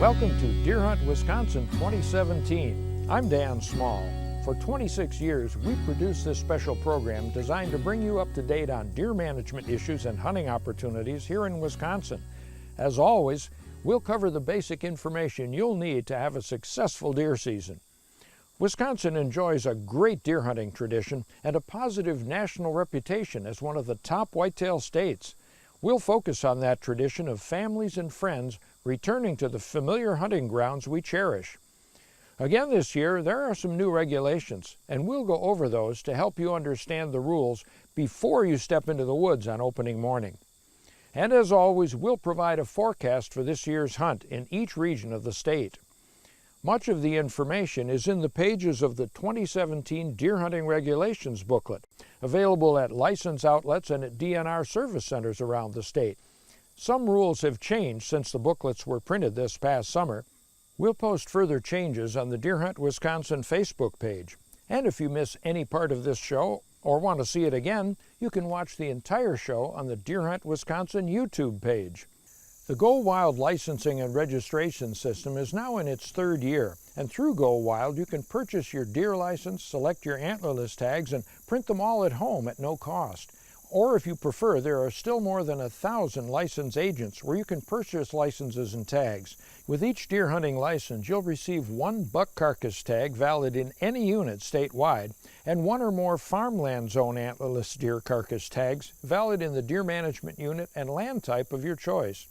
Welcome to Deer Hunt, Wisconsin 2017. I'm Dan Small. For 26 years, we've produced this special program designed to bring you up to date on deer management issues and hunting opportunities here in Wisconsin. As always, we'll cover the basic information you'll need to have a successful deer season. Wisconsin enjoys a great deer hunting tradition and a positive national reputation as one of the top whitetail states. We'll focus on that tradition of families and friends returning to the familiar hunting grounds we cherish. Again this year, there are some new regulations, and we'll go over those to help you understand the rules before you step into the woods on opening morning. And as always, we'll provide a forecast for this year's hunt in each region of the state. Much of the information is in the pages of the 2017 Deer Hunting Regulations booklet, available at license outlets and at DNR service centers around the state. Some rules have changed since the booklets were printed this past summer. We'll post further changes on the Deer Hunt Wisconsin Facebook page. And if you miss any part of this show or want to see it again, you can watch the entire show on the Deer Hunt Wisconsin YouTube page. The Go Wild licensing and registration system is now in its third year, and through Go Wild you can purchase your deer license, select your antlerless tags, and print them all at home at no cost. Or if you prefer, there are still more than 1,000 license agents where you can purchase licenses and tags. With each deer hunting license, you'll receive one buck carcass tag valid in any unit statewide, and one or more farmland zone antlerless deer carcass tags valid in the deer management unit and land type of your choice.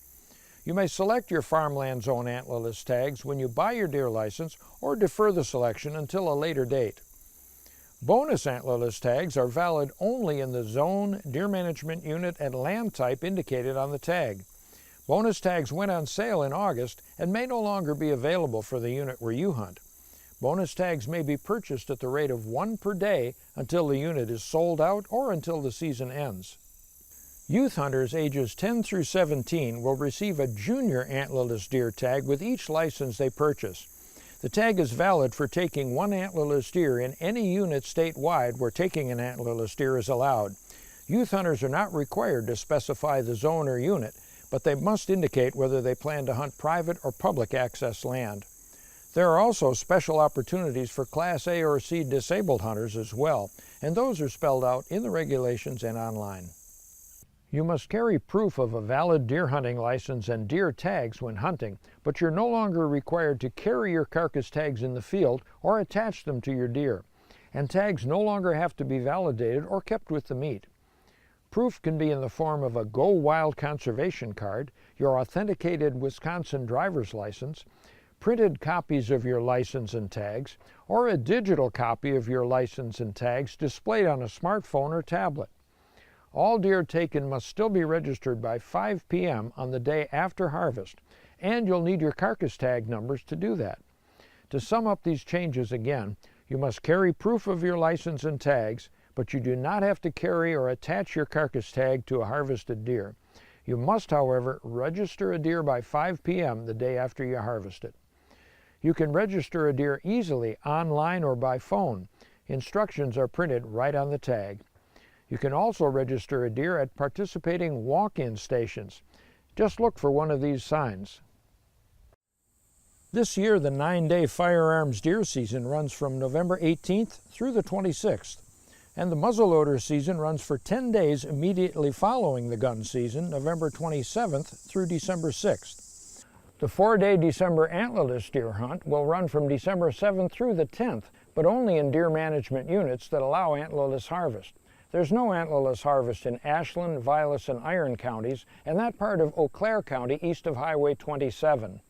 You may select your farmland zone antlerless tags when you buy your deer license or defer the selection until a later date. Bonus antlerless tags are valid only in the zone, deer management unit, and land type indicated on the tag. Bonus tags went on sale in August and may no longer be available for the unit where you hunt. Bonus tags may be purchased at the rate of one per day until the unit is sold out or until the season ends. Youth hunters ages 10 through 17 will receive a junior antlerless deer tag with each license they purchase. The tag is valid for taking one antlerless deer in any unit statewide where taking an antlerless deer is allowed. Youth hunters are not required to specify the zone or unit, but they must indicate whether they plan to hunt private or public access land. There are also special opportunities for Class A or C disabled hunters as well, and those are spelled out in the regulations and online. You must carry proof of a valid deer hunting license and deer tags when hunting, but you're no longer required to carry your carcass tags in the field or attach them to your deer. And tags no longer have to be validated or kept with the meat. Proof can be in the form of a Go Wild conservation card, your authenticated Wisconsin driver's license, printed copies of your license and tags, or a digital copy of your license and tags displayed on a smartphone or tablet. All deer taken must still be registered by 5 p.m. on the day after harvest, and you'll need your carcass tag numbers to do that. To sum up these changes again, you must carry proof of your license and tags, but you do not have to carry or attach your carcass tag to a harvested deer. You must, however, register a deer by 5 p.m. the day after you harvest it. You can register a deer easily online or by phone. Instructions are printed right on the tag. You can also register a deer at participating walk-in stations. Just look for one of these signs. This year, the 9-day firearms deer season runs from November 18th through the 26th, and the muzzleloader season runs for 10 days immediately following the gun season, November 27th through December 6th. The 4-day December antlerless deer hunt will run from December 7th through the 10th, but only in deer management units that allow antlerless harvest. There's no antlerless harvest in Ashland, Vilas, and Iron counties, and that part of Eau Claire County east of Highway 27.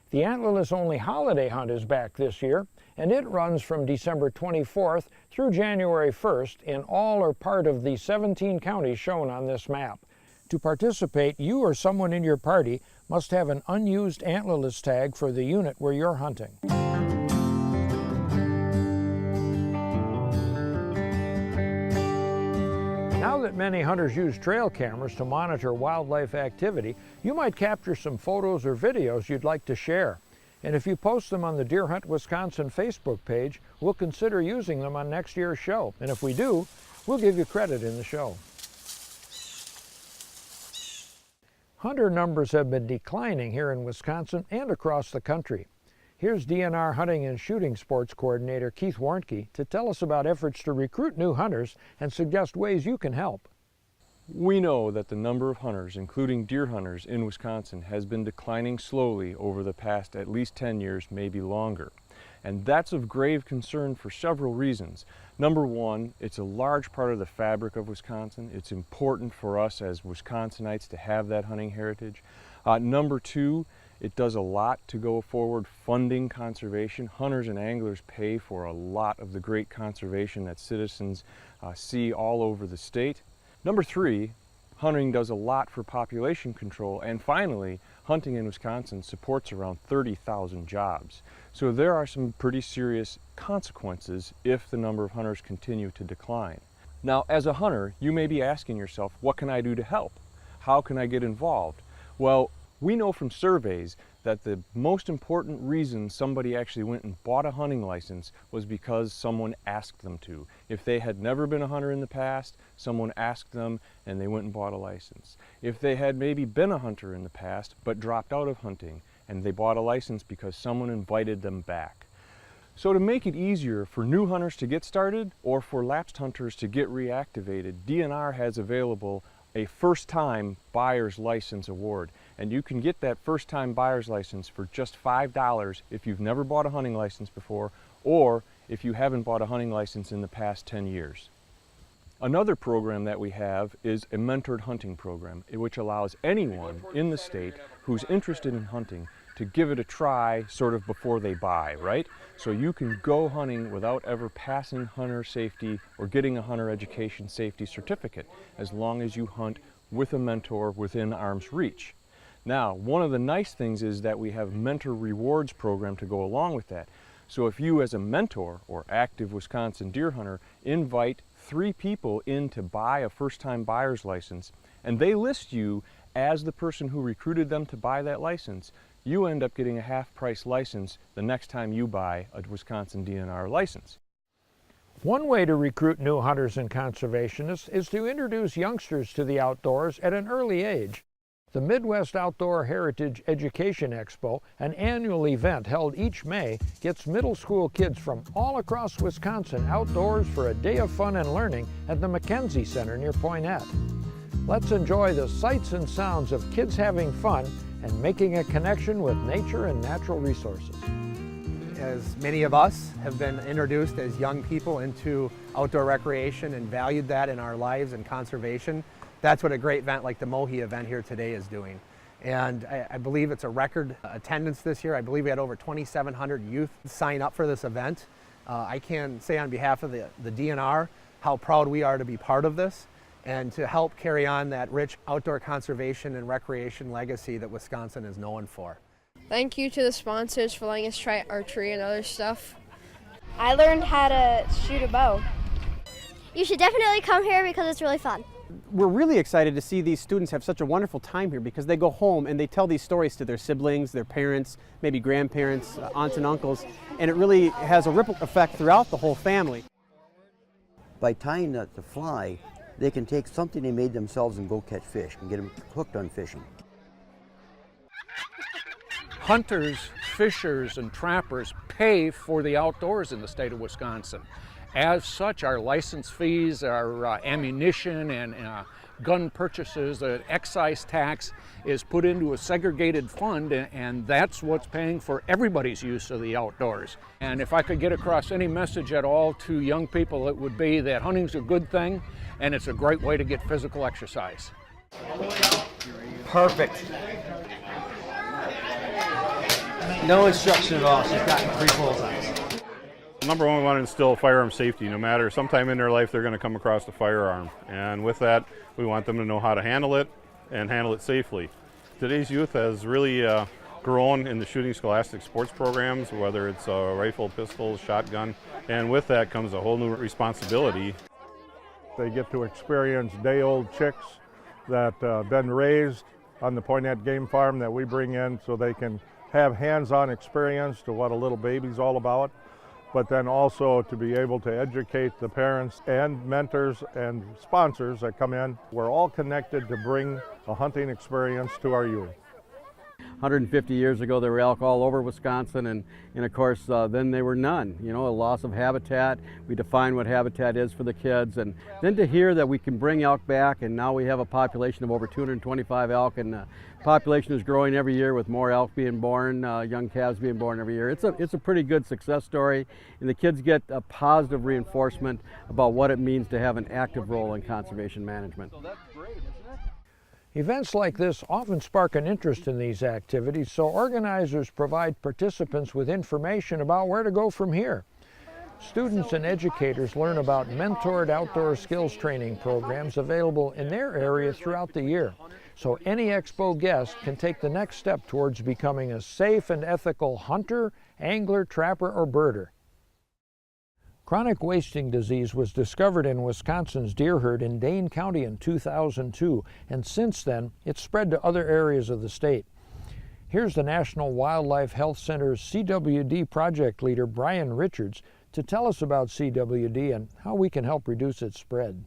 The antlerless-only holiday hunt is back this year, and it runs from December 24th through January 1st in all or part of the 17 counties shown on this map. To participate, you or someone in your party must have an unused antlerless tag for the unit where you're hunting. Now that many hunters use trail cameras to monitor wildlife activity, you might capture some photos or videos you'd like to share. And if you post them on the Deer Hunt Wisconsin Facebook page, we'll consider using them on next year's show. And if we do, we'll give you credit in the show. Hunter numbers have been declining here in Wisconsin and across the country. Here's DNR Hunting and Shooting Sports Coordinator Keith Warnke to tell us about efforts to recruit new hunters and suggest ways you can help. We know that the number of hunters, including deer hunters in Wisconsin, has been declining slowly over the past at least 10 years, maybe longer. And that's of grave concern for several reasons. Number one, it's a large part of the fabric of Wisconsin. It's important for us as Wisconsinites to have that hunting heritage. Number two, it does a lot to go forward funding conservation. Hunters and anglers pay for a lot of the great conservation that citizens see all over the state. Number three, hunting does a lot for population control. And finally, hunting in Wisconsin supports around 30,000 jobs. So there are some pretty serious consequences if the number of hunters continue to decline. Now, as a hunter, you may be asking yourself, what can I do to help? How can I get involved? Well, we know from surveys that the most important reason somebody actually went and bought a hunting license was because someone asked them to. If they had never been a hunter in the past, someone asked them and they went and bought a license. If they had maybe been a hunter in the past but dropped out of hunting and they bought a license because someone invited them back. So to make it easier for new hunters to get started or for lapsed hunters to get reactivated, DNR has available a first-time buyer's license award. And you can get that first-time buyer's license for just $5 if you've never bought a hunting license before or if you haven't bought a hunting license in the past 10 years. Another program that we have is a mentored hunting program, which allows anyone in the state who's interested in hunting to give it a try sort of before they buy, right? So you can go hunting without ever passing hunter safety or getting a hunter education safety certificate as long as you hunt with a mentor within arm's reach. Now, one of the nice things is that we have mentor rewards program to go along with that. So if you as a mentor or active Wisconsin deer hunter invite 3 people in to buy a first-time buyer's license and they list you as the person who recruited them to buy that license, you end up getting a half-price license the next time you buy a Wisconsin DNR license. One way to recruit new hunters and conservationists is to introduce youngsters to the outdoors at an early age. The Midwest Outdoor Heritage Education Expo, an annual event held each May, gets middle school kids from all across Wisconsin outdoors for a day of fun and learning at the McKenzie Center near Poynette. Let's enjoy the sights and sounds of kids having fun and making a connection with nature and natural resources. As many of us have been introduced as young people into outdoor recreation and valued that in our lives and conservation, that's what a great event like the Mohi event here today is doing. And I believe it's a record attendance this year. I believe we had over 2,700 youth sign up for this event. I can say on behalf of the DNR how proud we are to be part of this and to help carry on that rich outdoor conservation and recreation legacy that Wisconsin is known for. Thank you to the sponsors for letting us try archery and other stuff. I learned how to shoot a bow. You should definitely come here because it's really fun. We're really excited to see these students have such a wonderful time here because they go home and they tell these stories to their siblings, their parents, maybe grandparents, aunts and uncles, and it really has a ripple effect throughout the whole family. By tying the fly, they can take something they made themselves and go catch fish and get them hooked on fishing. Hunters, fishers, and trappers pay for the outdoors in the state of Wisconsin. As such, our license fees, our ammunition and gun purchases, the excise tax is put into a segregated fund, and that's what's paying for everybody's use of the outdoors. And if I could get across any message at all to young people, it would be that hunting's a good thing and it's a great way to get physical exercise. Perfect. No instruction at all, she's got 3 bullseyes. Number one, we want to instill firearm safety. No matter, sometime in their life they're going to come across a firearm. And with that, we want them to know how to handle it and handle it safely. Today's youth has really grown in the shooting scholastic sports programs, whether it's a rifle, pistol, shotgun. And with that comes a whole new responsibility. They get to experience day-old chicks that have been raised on the Poynette Game Farm that we bring in so they can have hands-on experience to what a little baby's all about. but then also to be able to educate the parents and mentors and sponsors that come in. We're all connected to bring a hunting experience to our youth. 150 years ago, there were elk all over Wisconsin, and of course, then there were none. You know, a loss of habitat. We define what habitat is for the kids, and then to hear that we can bring elk back, and now we have a population of over 225 elk, and the population is growing every year with more elk being born, young calves being born every year. It's a pretty good success story, and the kids get a positive reinforcement about what it means to have an active role in conservation management. So that's great, isn't it? Events like this often spark an interest in these activities, so organizers provide participants with information about where to go from here. Students and educators learn about mentored outdoor skills training programs available in their area throughout the year, so any expo guest can take the next step towards becoming a safe and ethical hunter, angler, trapper, or birder. Chronic wasting disease was discovered in Wisconsin's deer herd in Dane County in 2002, and since then it's spread to other areas of the state. Here's the National Wildlife Health Center's CWD project leader, Brian Richards, to tell us about CWD and how we can help reduce its spread.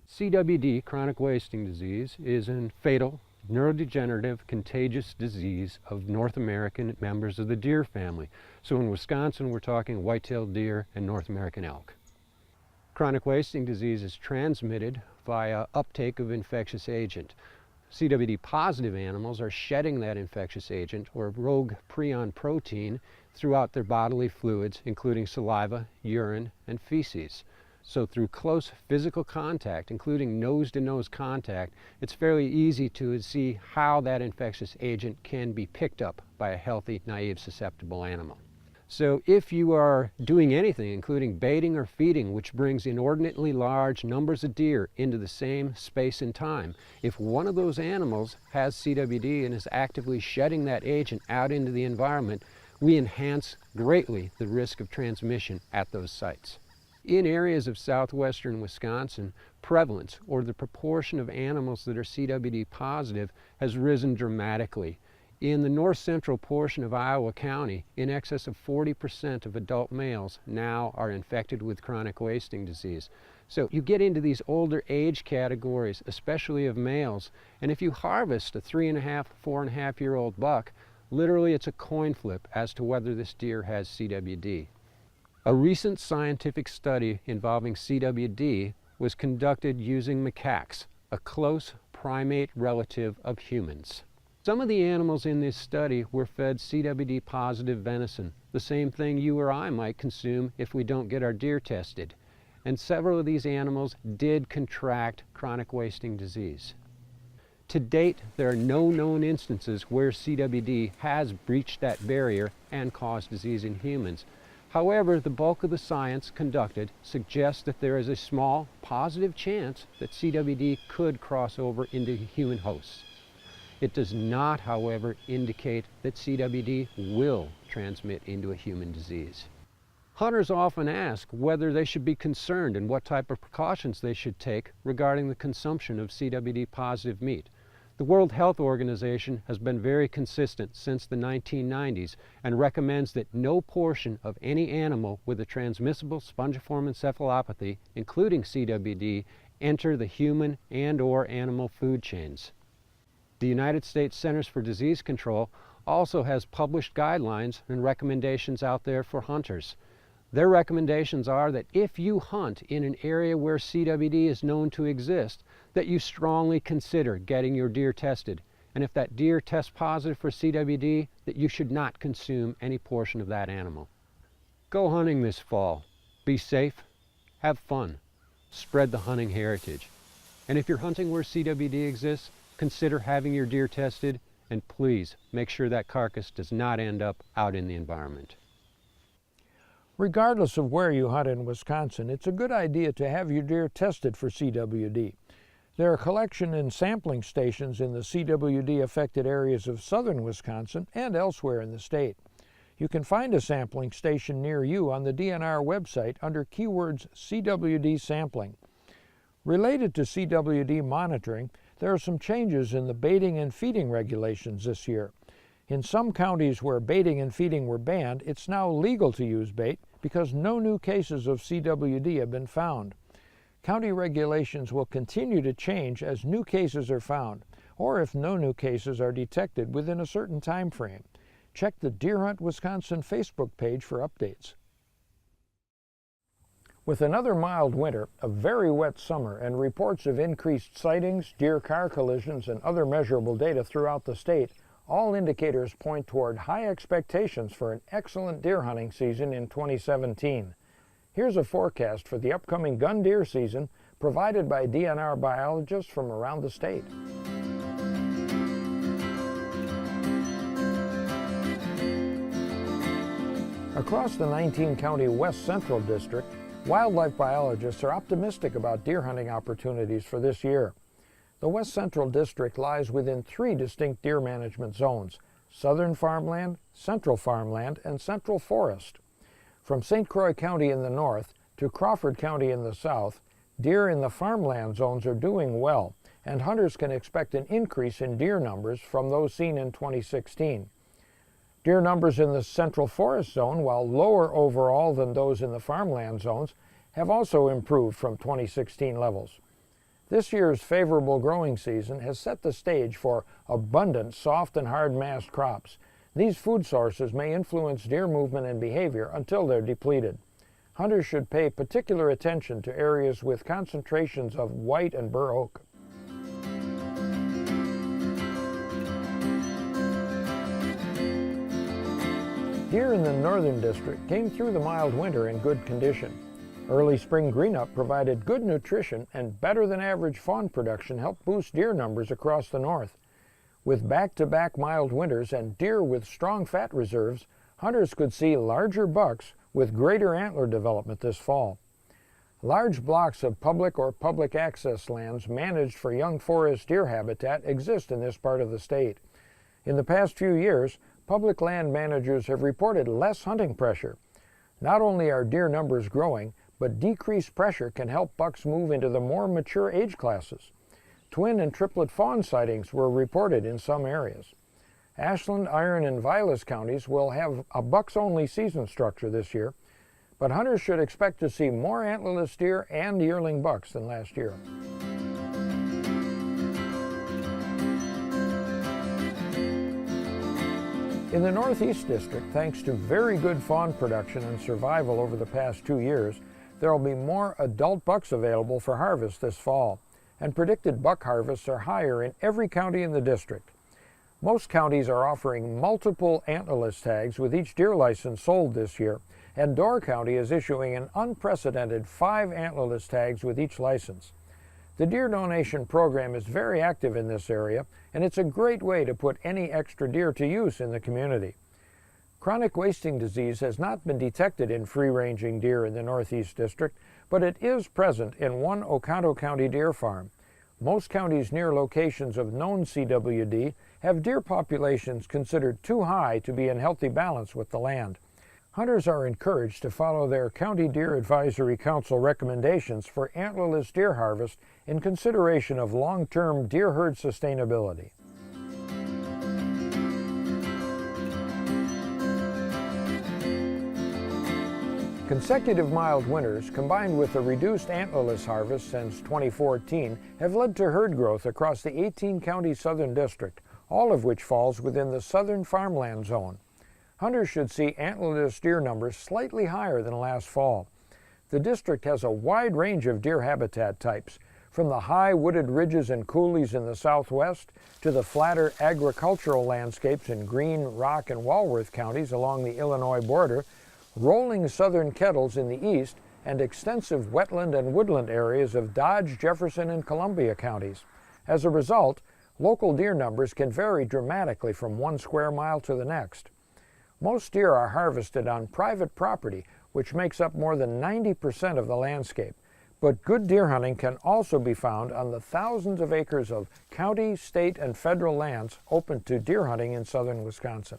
CWD, chronic wasting disease, is a fatal, neurodegenerative, contagious disease of North American members of the deer family. So in Wisconsin, we're talking white-tailed deer and North American elk. Chronic wasting disease is transmitted via uptake of infectious agent. CWD positive animals are shedding that infectious agent, or rogue prion protein, throughout their bodily fluids, including saliva, urine, and feces. So through close physical contact, including nose-to-nose contact, it's fairly easy to see how that infectious agent can be picked up by a healthy, naive, susceptible animal. So if you are doing anything, including baiting or feeding, which brings inordinately large numbers of deer into the same space and time, if one of those animals has CWD and is actively shedding that agent out into the environment, we enhance greatly the risk of transmission at those sites. In areas of southwestern Wisconsin, prevalence, or the proportion of animals that are CWD positive, has risen dramatically. In the north central portion of Iowa County, in excess of 40% of adult males now are infected with chronic wasting disease. So you get into these older age categories, especially of males, and if you harvest a 3.5, 4.5-year-old buck, literally it's a coin flip as to whether this deer has CWD. A recent scientific study involving CWD was conducted using macaques, a close primate relative of humans. Some of the animals in this study were fed CWD positive venison, the same thing you or I might consume if we don't get our deer tested. And several of these animals did contract chronic wasting disease. To date, there are no known instances where CWD has breached that barrier and caused disease in humans. However, the bulk of the science conducted suggests that there is a small positive chance that CWD could cross over into human hosts. It does not, however, indicate that CWD will transmit into a human disease. Hunters often ask whether they should be concerned and what type of precautions they should take regarding the consumption of CWD positive meat. The World Health Organization has been very consistent since the 1990s and recommends that no portion of any animal with a transmissible spongiform encephalopathy, including CWD, enter the human and/or animal food chains. The United States Centers for Disease Control also has published guidelines and recommendations out there for hunters. Their recommendations are that if you hunt in an area where CWD is known to exist, that you strongly consider getting your deer tested. And if that deer tests positive for CWD, that you should not consume any portion of that animal. Go hunting this fall. Be safe, have fun, spread the hunting heritage. And if you're hunting where CWD exists, consider having your deer tested, and please make sure that carcass does not end up out in the environment. Regardless of where you hunt in Wisconsin, it's a good idea to have your deer tested for CWD. There are collection and sampling stations in the CWD-affected areas of southern Wisconsin and elsewhere in the state. You can find a sampling station near you on the DNR website under keywords CWD sampling. Related to CWD monitoring, there are some changes in the baiting and feeding regulations this year. In some counties where baiting and feeding were banned, it's now legal to use bait, because no new cases of CWD have been found. County regulations will continue to change as new cases are found, or if no new cases are detected within a certain time frame. Check the Deer Hunt Wisconsin Facebook page for updates. With another mild winter, a very wet summer, and reports of increased sightings, deer car collisions, and other measurable data throughout the state, all indicators point toward high expectations for an excellent deer hunting season in 2017. Here's a forecast for the upcoming gun deer season provided by DNR biologists from around the state. Across the 19-county West Central District, wildlife biologists are optimistic about deer hunting opportunities for this year. The West Central District lies within 3 distinct deer management zones: southern farmland, central farmland, and central forest. From St. Croix County in the north to Crawford County in the south, deer in the farmland zones are doing well, and hunters can expect an increase in deer numbers from those seen in 2016. Deer numbers in the central forest zone, while lower overall than those in the farmland zones, have also improved from 2016 levels. This year's favorable growing season has set the stage for abundant soft and hard mast crops. These food sources may influence deer movement and behavior until they're depleted. Hunters should pay particular attention to areas with concentrations of white and bur oak. Deer in the northern district came through the mild winter in good condition. Early spring greenup provided good nutrition, and better than average fawn production helped boost deer numbers across the north. With back-to-back mild winters and deer with strong fat reserves, hunters could see larger bucks with greater antler development this fall. Large blocks of public or public access lands managed for young forest deer habitat exist in this part of the state. In the past few years, public land managers have reported less hunting pressure. Not only are deer numbers growing, but decreased pressure can help bucks move into the more mature age classes. Twin and triplet fawn sightings were reported in some areas. Ashland, Iron, and Vilas counties will have a bucks-only season structure this year, but hunters should expect to see more antlerless deer and yearling bucks than last year. In the Northeast District, thanks to very good fawn production and survival over the past 2 years, there will be more adult bucks available for harvest this fall, and predicted buck harvests are higher in every county in the district. Most counties are offering multiple antlerless tags with each deer license sold this year, and Door County is issuing an unprecedented 5 antlerless tags with each license. The deer donation program is very active in this area, and it's a great way to put any extra deer to use in the community. Chronic wasting disease has not been detected in free-ranging deer in the Northeast District, but it is present in one Oconto County deer farm. Most counties near locations of known CWD have deer populations considered too high to be in healthy balance with the land. Hunters are encouraged to follow their County Deer Advisory Council recommendations for antlerless deer harvest in consideration of long-term deer herd sustainability. Consecutive mild winters, combined with a reduced antlerless harvest since 2014, have led to herd growth across the 18-county Southern District, all of which falls within the southern farmland zone. Hunters should see antlerless deer numbers slightly higher than last fall. The district has a wide range of deer habitat types, from the high wooded ridges and coulees in the southwest to the flatter agricultural landscapes in Greene, Rock, and Walworth counties along the Illinois border, rolling southern kettles in the east, and extensive wetland and woodland areas of Dodge, Jefferson, and Columbia counties. As a result, local deer numbers can vary dramatically from 1 square mile to the next. Most deer are harvested on private property, which makes up more than 90% of the landscape. But good deer hunting can also be found on the thousands of acres of county, state, and federal lands open to deer hunting in southern Wisconsin.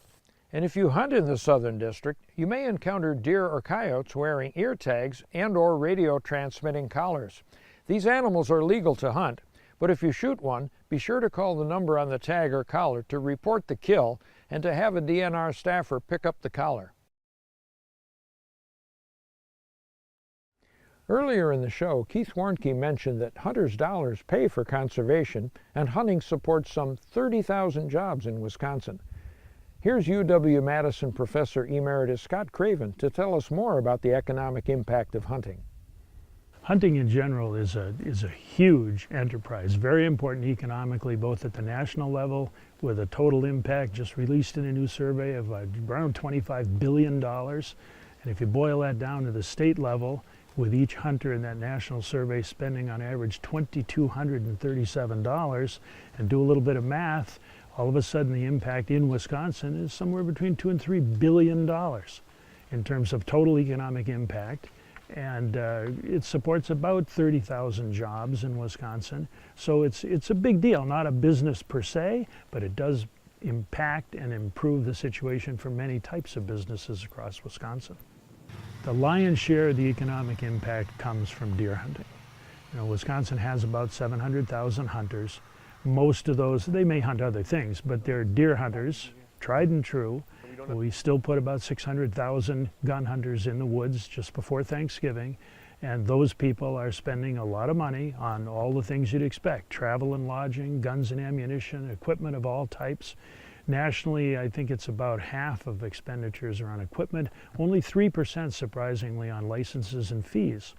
And if you hunt in the Southern District, you may encounter deer or coyotes wearing ear tags and/or radio transmitting collars. These animals are legal to hunt, but if you shoot one, be sure to call the number on the tag or collar to report the kill and to have a DNR staffer pick up the collar. Earlier in the show, Keith Warnke mentioned that hunters' dollars pay for conservation, and hunting supports some 30,000 jobs in Wisconsin. Here's UW-Madison Professor Emeritus Scott Craven to tell us more about the economic impact of hunting. Hunting in general is a huge enterprise, very important economically, both at the national level, with a total impact just released in a new survey of around $25 billion. And if you boil that down to the state level, with each hunter in that national survey spending on average $2,237, and do a little bit of math, all of a sudden the impact in Wisconsin is somewhere between $2 and $3 billion in terms of total economic impact. And it supports about 30,000 jobs in Wisconsin. So it's a big deal, not a business per se, but it does impact and improve the situation for many types of businesses across Wisconsin. The lion's share of the economic impact comes from deer hunting. You know, Wisconsin has about 700,000 hunters. Most of those, they may hunt other things, but they're deer hunters, tried and true. We still put about 600,000 gun hunters in the woods just before Thanksgiving, and those people are spending a lot of money on all the things you'd expect: travel and lodging, guns and ammunition, equipment of all types. Nationally, I think it's about half of expenditures are on equipment, only 3% surprisingly on licenses and fees.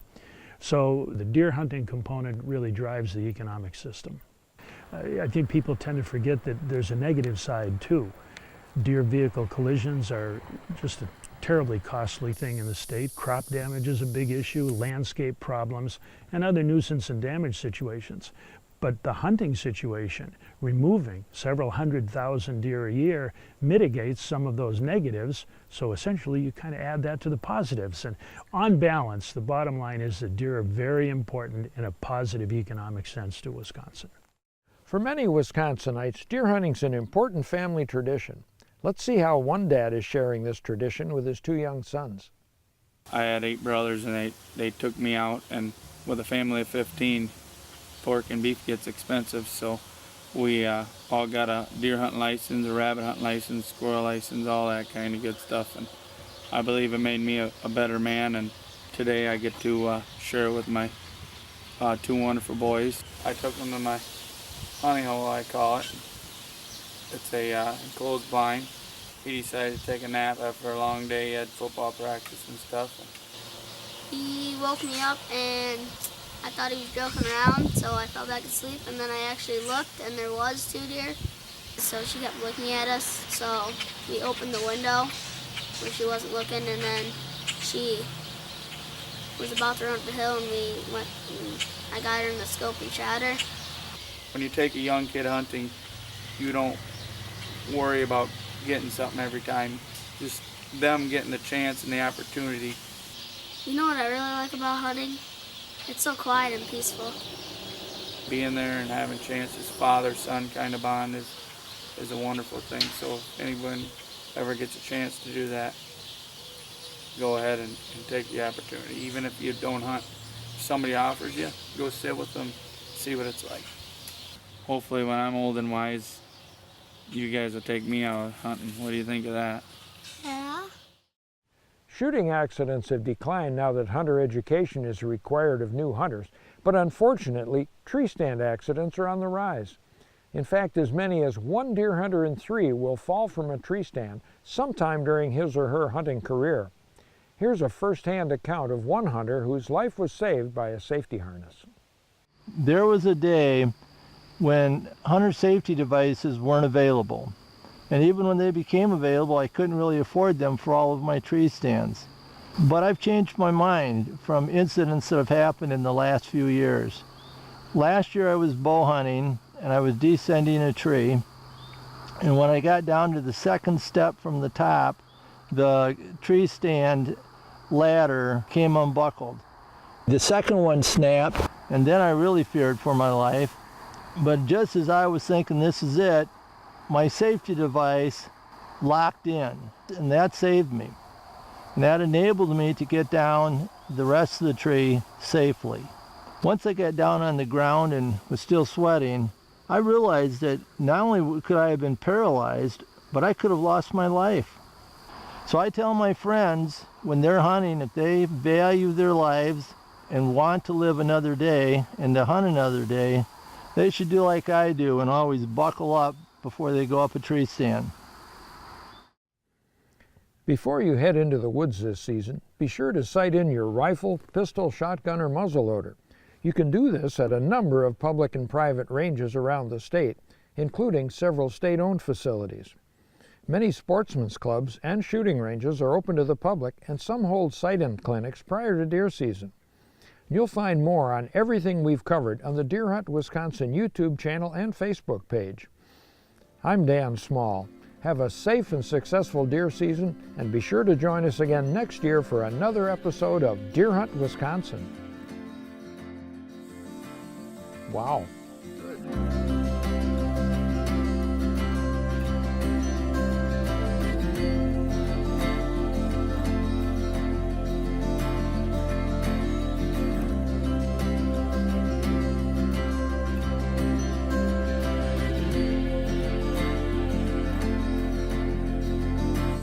So the deer hunting component really drives the economic system. I think people tend to forget that there's a negative side too. Deer vehicle collisions are just a terribly costly thing in the state. Crop damage is a big issue, landscape problems, and other nuisance and damage situations. But the hunting situation, removing several 100,000 deer a year, mitigates some of those negatives. So essentially you kind of add that to the positives. And on balance, the bottom line is that deer are very important in a positive economic sense to Wisconsin. For many Wisconsinites, deer hunting's an important family tradition. Let's see how one dad is sharing this tradition with his 2 young sons. I had 8 brothers, and they took me out, and with a family of 15, pork and beef gets expensive, so we all got a deer hunting license, a rabbit hunting license, squirrel license, all that kind of good stuff. And I believe it made me a better man, and today I get to share it with my 2 wonderful boys. I took them to my hunting hole, I call it. It's a enclosed blind. He decided to take a nap after a long day. He had football practice and stuff. He woke me up and I thought he was joking around, so I fell back asleep, and then I actually looked and there was 2 deer. So she kept looking at us, so we opened the window where she wasn't looking, and then she was about to run up the hill, and we went, and I got her in the scope and shot her. When you take a young kid hunting, you don't worry about getting something every time. Just them getting the chance and the opportunity. You know what I really like about hunting? It's so quiet and peaceful. Being there and having chances, father-son kind of bond is a wonderful thing. So if anyone ever gets a chance to do that, go ahead and take the opportunity. Even if you don't hunt, if somebody offers you, go sit with them, see what it's like. Hopefully when I'm old and wise, you guys will take me out hunting. What do you think of that? Yeah. Shooting accidents have declined now that hunter education is required of new hunters, but unfortunately, tree stand accidents are on the rise. In fact, as many as 1 deer hunter in 3 will fall from a tree stand sometime during his or her hunting career. Here's a first-hand account of one hunter whose life was saved by a safety harness. There was a day when hunter safety devices weren't available. And even when they became available, I couldn't really afford them for all of my tree stands. But I've changed my mind from incidents that have happened in the last few years. Last year I was bow hunting and I was descending a tree. And when I got down to the 2nd step from the top, the tree stand ladder came unbuckled. The 2nd one snapped, and then I really feared for my life. But just as I was thinking this is it, my safety device locked in, and that saved me. And that enabled me to get down the rest of the tree safely. Once I got down on the ground and was still sweating, I realized that not only could I have been paralyzed, but I could have lost my life. So I tell my friends when they're hunting, if they value their lives and want to live another day and to hunt another day, they should do like I do and always buckle up before they go up a tree stand. Before you head into the woods this season, be sure to sight in your rifle, pistol, shotgun, or muzzleloader. You can do this at a number of public and private ranges around the state, including several state-owned facilities. Many sportsmen's clubs and shooting ranges are open to the public, and some hold sight-in clinics prior to deer season. You'll find more on everything we've covered on the Deer Hunt Wisconsin YouTube channel and Facebook page. I'm Dan Small. Have a safe and successful deer season, and be sure to join us again next year for another episode of Deer Hunt Wisconsin. Wow.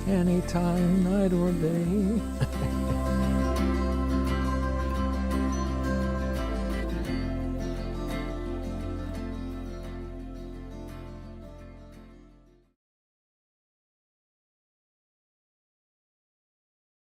Anytime, night or day.